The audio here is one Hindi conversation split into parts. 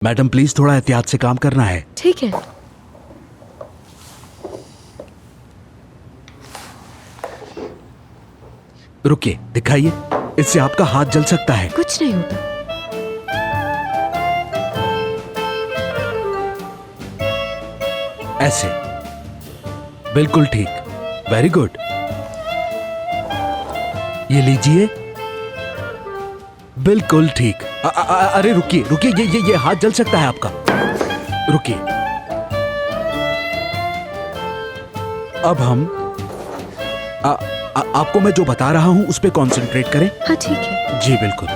मैडम प्लीज थोड़ा एहतियात से काम करना है। ठीक है। रुकिए, दिखाइए, इससे आपका हाथ जल सकता है। कुछ नहीं होता। ऐसे, बिल्कुल ठीक, वेरी गुड। ये लीजिए, बिल्कुल ठीक। अरे रुकिए रुकिए, ये हाथ जल सकता है आपका। रुकिए, अब हम आपको मैं जो बता रहा हूं उस पे कंसंट्रेट करें। हाँ ठीक है। जी बिल्कुल।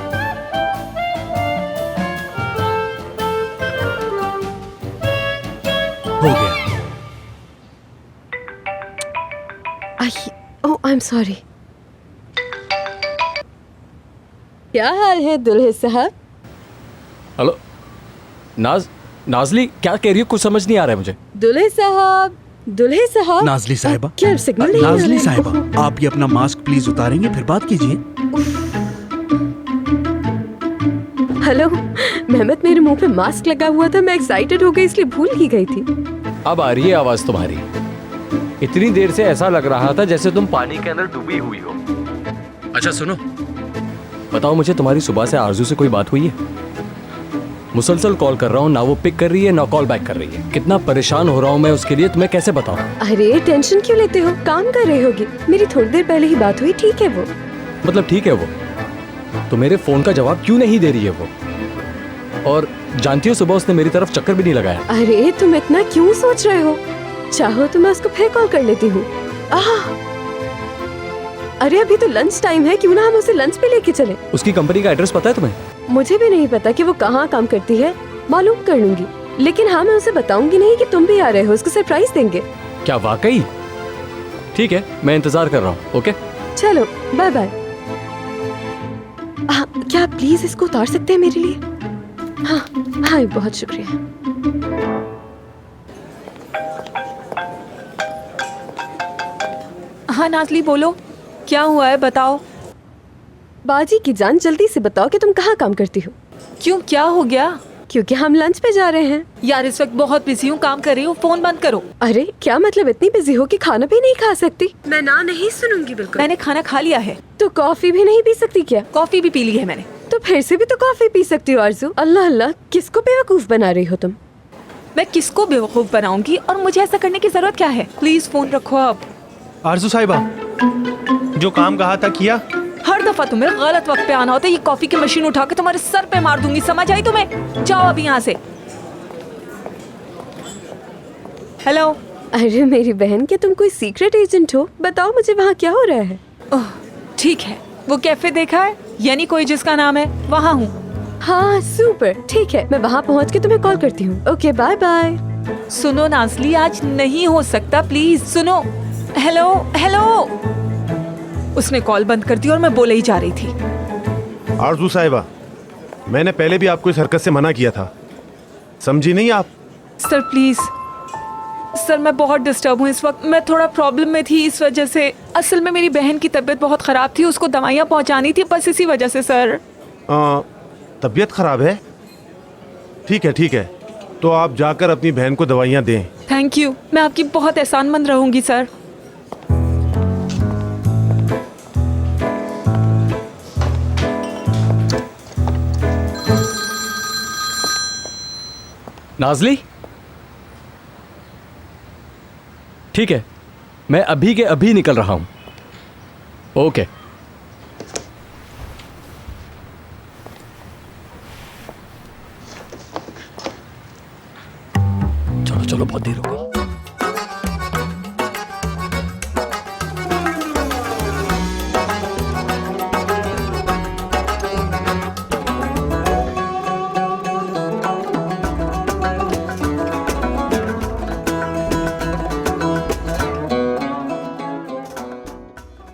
हो गया। ओह आई एम सॉरी। क्या हाल है दुल्हे साहब? हेलो नाजली, क्या कह रही हो? कुछ समझ नहीं आ रहा है मुझे। दुल्हे साहब, दुल्हे साहब। नाजली साहिबा, क्या सिग्नल नहीं आ रहा है? नाजली साहिबा, आप ये अपना मास्क प्लीज उतारेंगे, फिर बात कीजिए। हेलो मेहमत, मेरे मुंह पे मास्क लगा हुआ था, मैं एक्साइटेड हो गई इसलिए भूल ही गई थी। अब आ रही है आवाज तुम्हारी। इतनी देर से ऐसा लग रहा था जैसे तुम पानी के अंदर डूबी हुई हो। अच्छा सुनो, बताओ मुझे, तुम्हारी सुबह से आरजू से कोई बात हुई है? मुसलसल कॉल कर रहा हूँ, ना वो पिक कर रही है ना कॉल बैक कर रही है। कितना परेशान हो रहा हूँ मैं उसके लिए, तुम्हें कैसे बताऊँ? अरे टेंशन क्यों लेते हो, काम कर रही होगी। मेरी थोड़ी देर पहले ही बात हुई, ठीक है वो। मतलब ठीक है वो, तो मेरे फोन का जवाब क्यों नहीं दे रही है वो? और जानती हो, सुबह उसने मेरी तरफ चक्कर भी नहीं लगाया। अरे तुम इतना क्यों सोच रहे हो? चाहो तो मैं उसको फिर कॉल कर लेती हूँ। अरे अभी तो लंच टाइम है, क्यों ना हम उसे लंच पे लेके चले। उसकी कंपनी का एड्रेस पता है तुम्हें? मुझे भी नहीं पता कि वो कहाँ काम करती है, मालूम कर लूंगी। लेकिन हाँ, मैं उसे बताऊंगी नहीं कि तुम भी आ रहे हो, उसको सरप्राइज देंगे। क्या वाकई? ठीक है, मैं इंतजार कर रहा हूँ। ओके चलो बाय बाय। क्या आप प्लीज इसको उतार सकते हैं मेरे लिए? हाँ हाँ, बहुत शुक्रिया। हाँ नाजली बोलो, क्या हुआ है बताओ। बाजी की जान, जल्दी से बताओ कि तुम कहाँ काम करती हो। क्यों, क्या हो गया? क्योंकि हम लंच पे जा रहे हैं। यार इस वक्त बहुत बिजी हूँ, काम कर रही हूँ, फोन बंद करो। अरे क्या मतलब, इतनी बिजी हो कि खाना भी नहीं खा सकती? मैं ना नहीं सुनूंगी बिल्कुल। मैंने खाना खा लिया है। तो कॉफी भी नहीं पी सकती क्या? कॉफी भी पी ली है मैंने। तो फिर से भी तो कॉफी पी सकती हो आरजू। अल्लाह अल्लाह, किसको बेवकूफ बना रही हो तुम? मैं किसको बेवकूफ बनाऊंगी, और मुझे ऐसा करने की जरूरत क्या है? प्लीज फोन रखो अब। आरजू साहिबा, जो काम कहा था किया? हर दफा तुम्हें गलत वक्त पे आना होता है। ये कॉफी की मशीन उठा के तुम्हारे सर पे मार दूंगी, समझ आई तुम्हें? जाओ अभी यहाँ से। हेलो। अरे मेरी बहन, क्या तुम कोई सीक्रेट एजेंट हो? बताओ मुझे, वहाँ क्या हो रहा है? ओह ठीक है, वो कैफे देखा है, यानी कोई जिसका नाम है, वहाँ हूँ। हाँ सुपर, ठीक है, मैं वहाँ पहुँच के तुम्हें कॉल करती हूँ। Okay bye bye. सुनो नाजली, आज नहीं हो सकता, प्लीज सुनो। Hello hello. उसने कॉल बंद कर दी और मैं बोले ही जा रही थी। आरजू साहिबा, मैंने पहले भी आपको इस हरकत से मना किया था, समझी नहीं आप? सर प्लीज सर, मैं बहुत डिस्टर्ब हूँ इस वक्त। मैं थोड़ा प्रॉब्लम में थी, इस वजह से। असल में मेरी बहन की तबीयत बहुत खराब थी, उसको दवाइयाँ पहुँचानी थी, बस इसी वजह से सर। तबीयत खराब है? ठीक है, तो आप जाकर अपनी बहन को दवाइयाँ दें। थैंक यू, मैं आपकी बहुत एहसानमंद रहूंगी सर। नाजली, ठीक है, मैं अभी के अभी निकल रहा हूं। ओके। चलो चलो, बहुत देर हो गई।